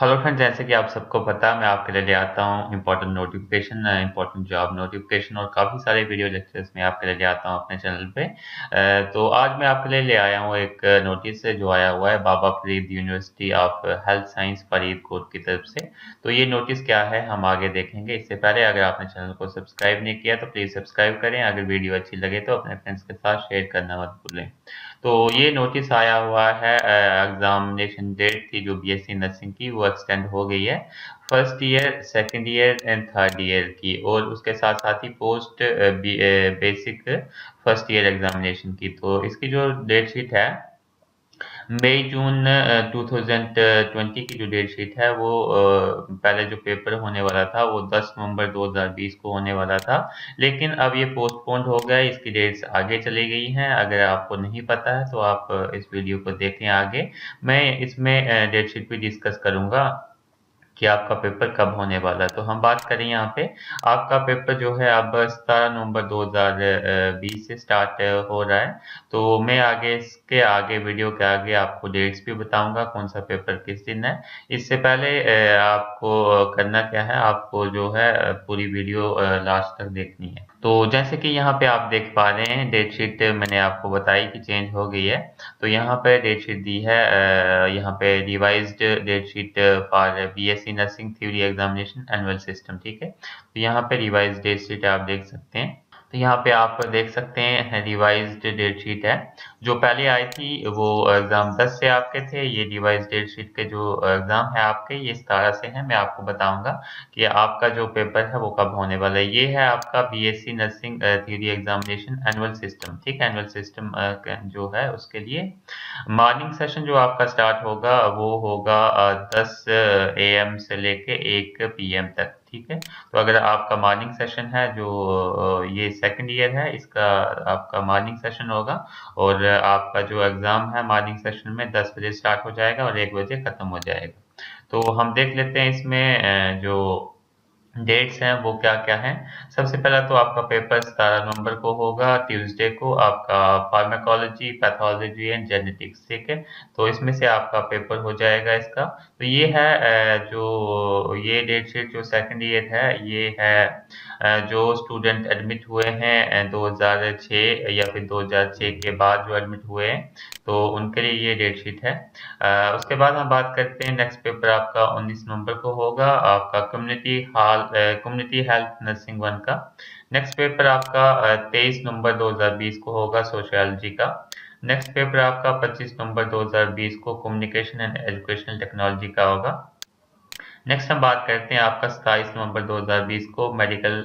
Hello friend, जैसे कि आप सबको पता है मैं आपके लिए ले आता हूँ important notification, important job notification और काफ़ी सारे वीडियो लेक्चर्स मैं आपके लिए ले आता हूँ अपने चैनल पे। तो आज मैं आपके लिए ले आया हूँ एक नोटिस जो आया हुआ है Baba Farid university of health science Faridkot की तरफ से। तो ये नोटिस क्या है हम आगे देखेंगे। इससे पहले अगर आपने चैनल को सब्सक्राइब नहीं किया तो प्लीज़ सब्सक्राइब करें। अगर वीडियो अच्छी लगे तो अपने फ्रेंड्स के साथ शेयर करना मत भूलें। तो ये नोटिस आया हुआ है, एग्जामिनेशन डेट थी जो बीएससी नर्सिंग की वो एक्सटेंड हो गई है first year, second year and third year की, और उसके साथ साथ ही post basic first year examination की। तो इसकी जो डेट शीट है मई जून 2020 की जो डेट शीट है वो पहले जो पेपर होने वाला था वो 10 नवंबर 2020 को होने वाला था, लेकिन अब ये पोस्टपोन्ड हो गया, इसकी डेट्स आगे चली गई हैं। अगर आपको नहीं पता है तो आप इस वीडियो को देखें आगे। मैं इसमें डेट शीट भी डिस्कस करूंगा कि आपका पेपर कब होने वाला है। तो हम बात करें यहाँ पे, आपका पेपर जो है अब 17 नवंबर 2020 से स्टार्ट हो रहा है। तो मैं आगे इसके आगे वीडियो के आगे आपको डेट्स भी बताऊंगा कौन सा पेपर किस दिन है। इससे पहले आपको करना क्या है, आपको जो है पूरी वीडियो लास्ट तक देखनी है। तो जैसे कि यहाँ पे आप देख पा रहे हैं डेट शीट मैंने आपको बताई कि चेंज हो गई है। तो यहाँ पे डेट शीट दी है, यहाँ पे revised date sheet for BSc nursing theory examination annual system, ठीक है। तो यहाँ पे रिवाइज्ड डेट शीट आप देख सकते हैं। तो यहाँ पे आप देख सकते हैं रिवाइज्ड डेट शीट है। जो पहले आई थी वो एग्जाम 10 से आपके थे, ये रिवाइज्ड डेट शीट के जो एग्जाम है आपके ये 17 से है। मैं आपको बताऊंगा कि आपका जो पेपर है वो कब होने वाला है। ये है आपका BSc nursing theory examination annual system, ठीक है। एनुअल सिस्टम जो है उसके लिए मॉर्निंग सेशन जो आपका स्टार्ट होगा वो होगा 10 एएम से लेके 1 पीएम तक, ठीक है। तो अगर आपका मॉर्निंग सेशन है जो ये सेकंड ईयर है इसका आपका मॉर्निंग सेशन होगा, और आपका जो एग्जाम है मॉर्निंग सेशन में 10 बजे स्टार्ट हो जाएगा और 1 बजे खत्म हो जाएगा। तो हम देख लेते हैं इसमें जो डेट्स हैं वो क्या क्या हैं। सबसे पहला तो आपका पेपर 17 नवंबर को होगा, ट्यूसडे को, आपका फार्माकोलॉजी, पैथोलॉजी एंड जेनेटिक्स, ठीक है। तो इसमें से आपका पेपर हो जाएगा इसका। तो ये है जो ये डेट शीट जो सेकंड ईयर है ये है जो स्टूडेंट एडमिट हुए हैं 2006 या फिर 2006 के बाद जो एडमिट हुए हैं तो उनके लिए ये डेट शीट है। उसके बाद हम बात करते हैं नेक्स्ट पेपर आपका 19 नवंबर को होगा, आपका कम्युनिटी हेल्थ नर्सिंग वन का। नेक्स्ट पेपर आपका 23 नवंबर 2020 को होगा सोशियोलॉजी का। नेक्स्ट पेपर आपका 25 नवंबर 2020 को कम्युनिकेशन एंड एजुकेशनल टेक्नोलॉजी का होगा। नेक्स्ट हम बात करते हैं आपका 27 नवंबर 2020 को मेडिकल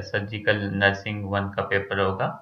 सर्जिकल नर्सिंग वन का पेपर होगा।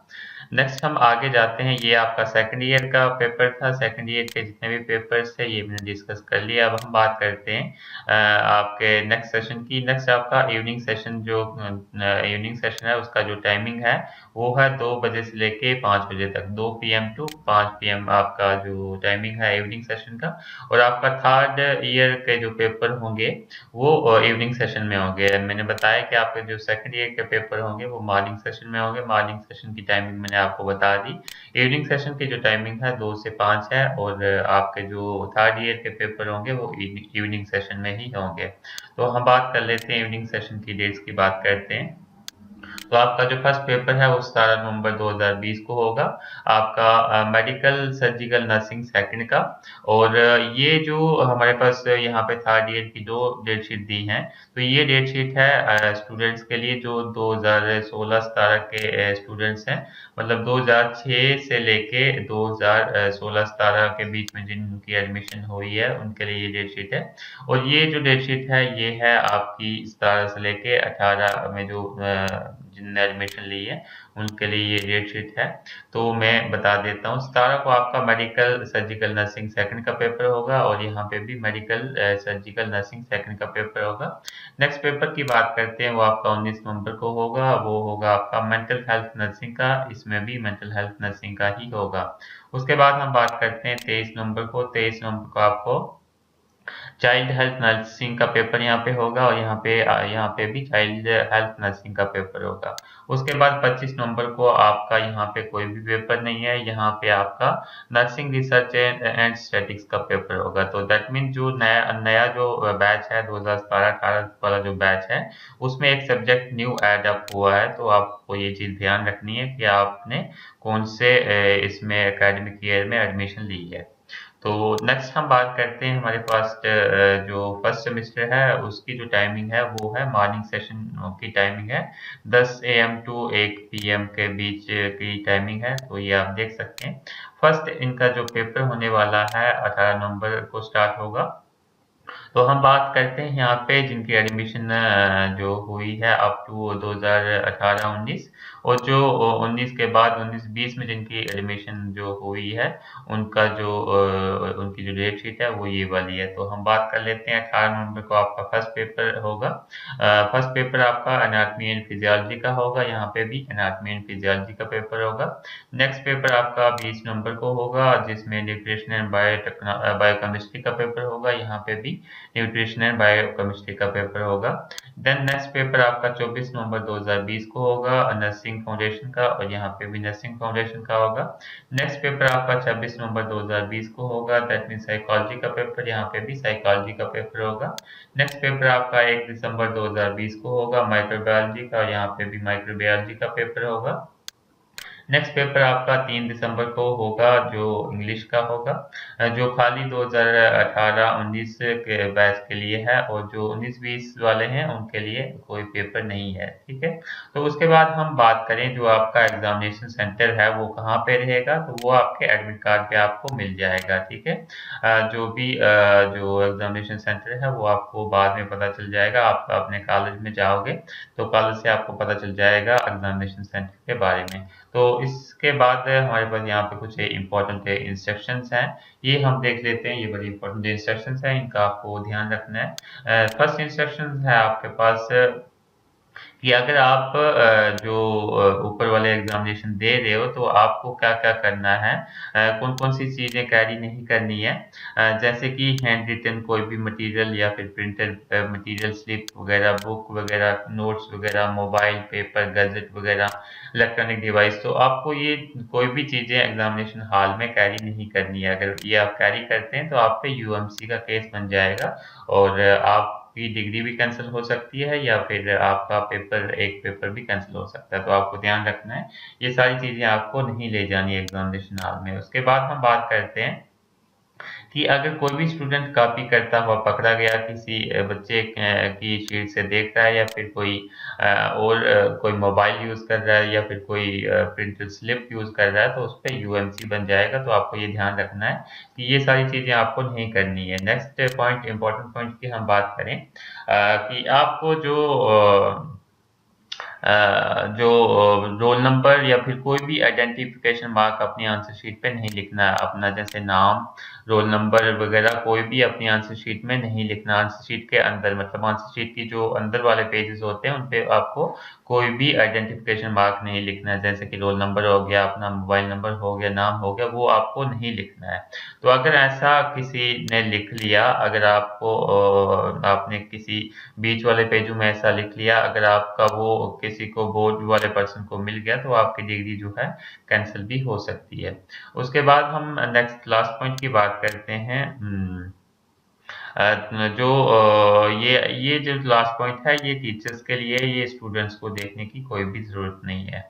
नेक्स्ट हम आगे जाते हैं, ये आपका सेकंड ईयर का पेपर था। सेकंड ईयर के जितने भी पेपर्स थे ये मैंने डिस्कस कर लिया। अब हम बात करते हैं आपके नेक्स्ट सेशन की। नेक्स्ट आपका इवनिंग सेशन जो इवनिंग सेशन है उसका जो टाइमिंग है वो है 2 बजे से लेके 5 बजे तक, 2 पीएम टू 5 पीएम आपका जो टाइमिंग है इवनिंग सेशन का। और आपका थर्ड ईयर के जो पेपर होंगे वो इवनिंग सेशन में होंगे। मैंने बताया कि आपके जो सेकंड ईयर के पेपर होंगे वो मॉर्निंग सेशन में होंगे। मॉर्निंग सेशन की टाइमिंग मैंने आपको बता दी। इवनिंग सेशन की जो टाइमिंग है 2 से 5 है, और आपके जो थर्ड ईयर के पेपर होंगे वो इवनिंग सेशन में ही होंगे। तो हम बात कर लेते हैं इवनिंग सेशन की डेट्स की बात करते हैं। तो आपका जो फर्स्ट पेपर है वो 17 नवंबर 2020 को होगा, आपका मेडिकल सर्जिकल नर्सिंग सेकंड का। और ये जो हमारे पास यहाँ पे थर्ड ईयर की दो डेट शीट दी हैं। तो ये डेट शीट है स्टूडेंट्स के लिए जो 2016-17 के स्टूडेंट्स हैं, मतलब 2006 से लेके 2016-17 के बीच में जिनकी एडमिशन हुई है उनके लिए ये डेट शीट है। और ये जो डेट शीट है ये है आपकी 17 से लेके 18 में जो जिनने एडमिशन ली है उनके लिए ये डेट शीट है। तो मैं बता देता हूँ, 17 को आपका मेडिकल सर्जिकल नर्सिंग सेकंड का पेपर होगा, और यहाँ पे भी मेडिकल सर्जिकल नर्सिंग सेकंड का पेपर होगा। नेक्स्ट पेपर की बात करते हैं वो आपका 19 नवंबर को होगा, वो होगा आपका मेंटल हेल्थ नर्सिंग का। इसमें भी मेंटल हेल्थ नर्सिंग का ही होगा। उसके बाद हम बात करते हैं 23 नवंबर को। 23 नवंबर को आपको चाइल्ड हेल्थ नर्सिंग का पेपर यहाँ पे होगा और यहाँ पे भी चाइल्ड हेल्थ नर्सिंग का पेपर होगा। उसके बाद 25 नवंबर को आपका यहाँ पे कोई भी पेपर नहीं है, यहाँ पे आपका नर्सिंग रिसर्च एंड स्टैटिक्स का पेपर होगा। तो दैट मीन जो नया नया जो बैच है 2017-18 वाला जो बैच है, उसमें एक सब्जेक्ट न्यू ऐड अप हुआ है। तो आपको ये चीज़ ध्यान रखनी है कि आपने कौन से इसमें एकेडमिक ईयर में एडमिशन ली है। तो नेक्स्ट हम बात करते हैं हमारे पास जो फर्स्ट सेमेस्टर है उसकी जो टाइमिंग है वो है मॉर्निंग सेशन की टाइमिंग है 10 AM टू 1 PM के बीच की टाइमिंग है। तो ये आप देख सकते हैं। फर्स्ट इनका जो पेपर होने वाला है 18 नवंबर को स्टार्ट होगा। तो हम बात करते हैं यहाँ पे जिनकी एडमिशन जो हुई है अप टू 2018-19 और जो 19 के बाद 19-20 में जिनकी एडमिशन जो हुई है उनका जो उनकी जो डेट शीट है वो ये वाली है। तो हम बात कर लेते हैं 18 नवंबर को आपका फर्स्ट पेपर होगा। फर्स्ट पेपर आपका एनाटॉमी एंड फिजियोलॉजी का होगा, यहाँ पे भी एनाटॉमी एंड फिजियोलॉजी का पेपर होगा। नेक्स्ट पेपर आपका 20 नवंबर को होगा जिसमें न्यूट्रिशन एंड बायोकेमिस्ट्री का पेपर होगा, यहाँ पे भी न्यूट्रिशन एंड बायोकेमिस्ट्री का पेपर होगा। देन नेक्स्ट पेपर आपका 24 नवंबर 2020 को होगा नर्सिंग फाउंडेशन का और यहाँ पे भी नर्सिंग फाउंडेशन का होगा। नेक्स्ट पेपर आपका 26 नवंबर 2020 को होगा, दैट मीन साइकोलॉजी का पेपर, यहाँ पे भी साइकोलॉजी का पेपर होगा। नेक्स्ट पेपर आपका 1 दिसंबर 2020 को होगा माइक्रोबायोलॉजी का और यहाँ पे भी माइक्रोबायोलॉजी का पेपर होगा। नेक्स्ट पेपर आपका 3 दिसंबर को होगा जो इंग्लिश का होगा, जो खाली 2018-19 के बैच के लिए है और जो 19-20 वाले हैं उनके लिए कोई पेपर नहीं है। ठीक है। तो उसके बाद हम बात करें जो आपका एग्जामिनेशन सेंटर है वो कहाँ पे रहेगा, तो वो आपके एडमिट कार्ड पे आपको मिल जाएगा। ठीक है। जो एग्जामिनेशन सेंटर है वो आपको बाद में पता चल जाएगा। आप अपने कॉलेज में जाओगे तो कॉलेज से आपको पता चल जाएगा एग्जामिनेशन सेंटर के बारे में। तो इसके बाद हमारे पास यहाँ पे कुछ इम्पोर्टेंट इंस्ट्रक्शंस हैं, ये हम देख लेते हैं। ये बड़ी इंपॉर्टेंट इंस्ट्रक्शंस हैं, इनका आपको ध्यान रखना है। फर्स्ट इंस्ट्रक्शंस है आपके पास कि अगर आप जो ऊपर वाले एग्जामिनेशन दे रहे हो तो आपको क्या क्या करना है, कौन कौन सी चीज़ें कैरी नहीं करनी है। जैसे कि हैंड रिटन कोई भी मटेरियल या फिर प्रिंटेड मटेरियल, स्लिप वगैरह, बुक वगैरह, नोट्स वगैरह, मोबाइल, पेपर, गैजेट वगैरह, इलेक्ट्रॉनिक डिवाइस, तो आपको ये कोई भी चीज़ें एग्जामिनेशन हॉल में कैरी नहीं करनी है। अगर ये आप कैरी करते हैं तो आप पे यूएमसी का केस बन जाएगा और आपकी डिग्री भी कैंसिल हो सकती है या फिर आपका एक पेपर भी कैंसिल हो सकता है। तो आपको ध्यान रखना है ये सारी चीज़ें आपको नहीं ले जानी एग्जामिनेशन हॉल में। उसके बाद हम बात करते हैं कि अगर कोई भी स्टूडेंट कॉपी करता हुआ पकड़ा गया किसी बच्चे की शीट से देख रहा है या फिर कोई मोबाइल यूज कर रहा है या फिर कोई प्रिंटेड स्लिप यूज कर रहा है तो उस पर यूएमसी बन जाएगा। तो आपको ये ध्यान रखना है कि ये सारी चीजें आपको नहीं करनी है। नेक्स्ट पॉइंट, इंपॉर्टेंट पॉइंट की हम बात करें कि आपको जो रोल नंबर या फिर कोई भी आइडेंटिफिकेशन मार्क अपनी आंसर शीट पे नहीं लिखना है। अपना जैसे नाम, रोल नंबर वगैरह कोई भी अपनी आंसर शीट में नहीं लिखना। आंसर शीट के अंदर मतलब आंसर शीट की जो अंदर वाले पेजेस होते हैं उन पे आपको कोई भी आइडेंटिफिकेशन मार्क नहीं लिखना है। जैसे कि रोल नंबर हो गया, अपना मोबाइल नंबर हो गया, नाम हो गया, वो आपको नहीं लिखना है। तो अगर ऐसा किसी ने लिख लिया, अगर आपने किसी बीच वाले पेजों में ऐसा लिख लिया, अगर आपका वो किसी को बोर्ड वाले पर्सन को मिल गया तो आपकी डिग्री जो है कैंसिल भी हो सकती है। उसके बाद हम नेक्स्ट लास्ट पॉइंट की बात करते हैं। ये जो लास्ट पॉइंट है ये टीचर्स के लिए, ये स्टूडेंट्स को देखने की कोई भी जरूरत नहीं है।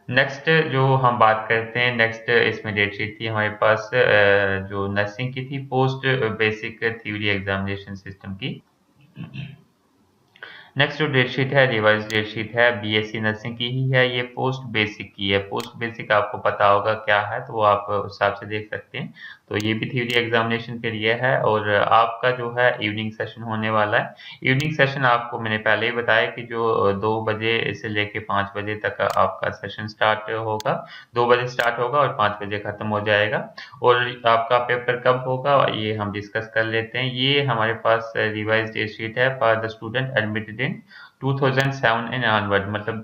नेक्स्ट जो हम बात करते हैं, नेक्स्ट इसमें डेट शीट थी हमारे पास जो नर्सिंग की थी, post basic theory examination system की। नेक्स्ट जो डेट शीट है रिवाइज डेट शीट है, बीएससी नर्सिंग की ही है, ये पोस्ट बेसिक की है। पोस्ट बेसिक आपको पता होगा क्या है तो वो आप उस हिसाब से देख सकते हैं। तो ये भी थ्योरी एग्जामिनेशन के लिए है और आपका जो है इवनिंग सेशन होने वाला है। इवनिंग सेशन आपको मैंने पहले ही बताया कि जो 2 बजे से लेके 5 बजे तक आपका सेशन स्टार्ट होगा। 2 बजे स्टार्ट होगा और 5 बजे खत्म हो जाएगा। और आपका पेपर कब होगा ये हम डिस्कस कर लेते हैं। ये हमारे पास रिवाइज डेट शीट है for the student admitted in 2007 and onward, मतलब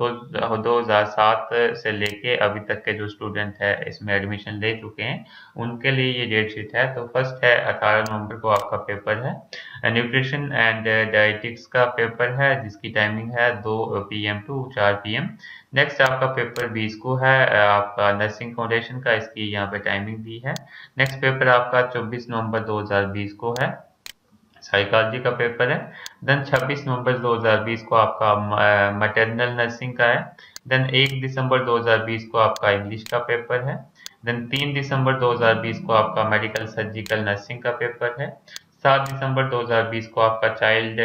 2007 से लेके अभी तक के जो स्टूडेंट है इसमें एडमिशन ले चुके हैं उनके लिए ये डेट शीट है। तो फर्स्ट है 18 नवंबर को आपका पेपर है। न्यूट्रिशन एंड डाइटिक्स का पेपर है जिसकी टाइमिंग है 2 PM टू 4 PM। नेक्स्ट आपका पेपर 20 को है आपका नर्सिंग फाउंडेशन का, इसकी यहाँ पे टाइमिंग दी है। नेक्स्ट पेपर आपका 24 नवंबर 2020 को है, साइकोलॉजी का पेपर है। देन 26 नवंबर 2020 को आपका मैटरनल नर्सिंग का है। देन 1 दिसंबर 2020 को आपका इंग्लिश का पेपर है। देन 3 दिसंबर 2020 को आपका मेडिकल सर्जिकल नर्सिंग का पेपर है। 7 दिसंबर 2020 को आपका चाइल्ड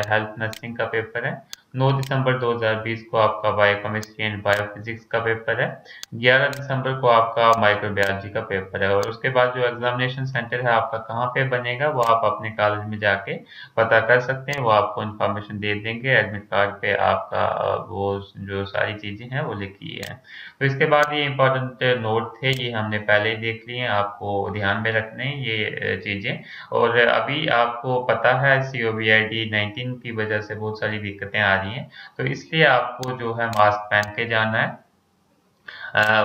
हेल्थ नर्सिंग का पेपर है। 9 दिसंबर 2020 को आपका बायोकेमिस्ट्री एंड बायोफिजिक्स का पेपर है। 11 दिसंबर को आपका माइक्रोबायोलॉजी का पेपर है। और उसके बाद जो एग्जामिनेशन सेंटर है आपका कहाँ पे बनेगा वो आप अपने कॉलेज में जाके पता कर सकते हैं, वो आपको इन्फॉर्मेशन दे देंगे। एडमिट कार्ड पे आपका वो जो सारी चीज़ें हैं वो लिखी है। तो इसके बाद ये इंपॉर्टेंट नोट थे, ये हमने पहले ही देख लिए हैं, आपको ध्यान में रखने हैं ये चीज़ें। और अभी आपको पता है COVID-19 की वजह से बहुत सारी दिक्कतें आ रही हैं, तो इसलिए आपको जो है मास्क पहन के जाना है।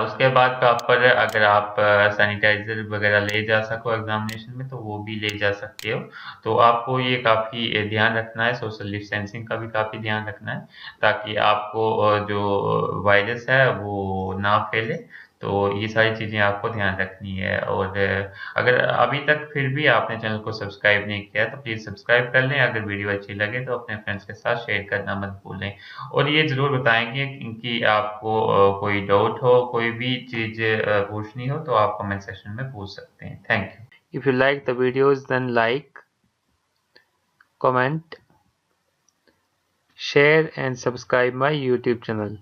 उसके बाद प्रॉपर अगर आप सैनिटाइजर वगैरह ले जा सको एग्जामिनेशन में तो वो भी ले जा सकते हो। तो आपको ये काफ़ी ध्यान रखना है, सोशल डिस्टेंसिंग का भी काफ़ी ध्यान रखना है ताकि आपको जो वायरस है वो ना फैले। तो ये सारी चीज़ें आपको ध्यान रखनी है। और अगर अभी तक फिर भी आपने चैनल को सब्सक्राइब नहीं किया तो प्लीज़ सब्सक्राइब कर लें। अगर वीडियो अच्छी लगे तो अपने फ्रेंड्स के साथ शेयर करना मत भूलें। और ये ज़रूर बताएँगे कि आपको कोई डाउट हो, कोई भी चीज़ पूछनी हो तो आप कमेंट सेक्शन में पूछ सकते हैं। Thank you. If you like the videos then like, comment, share and subscribe my YouTube channel.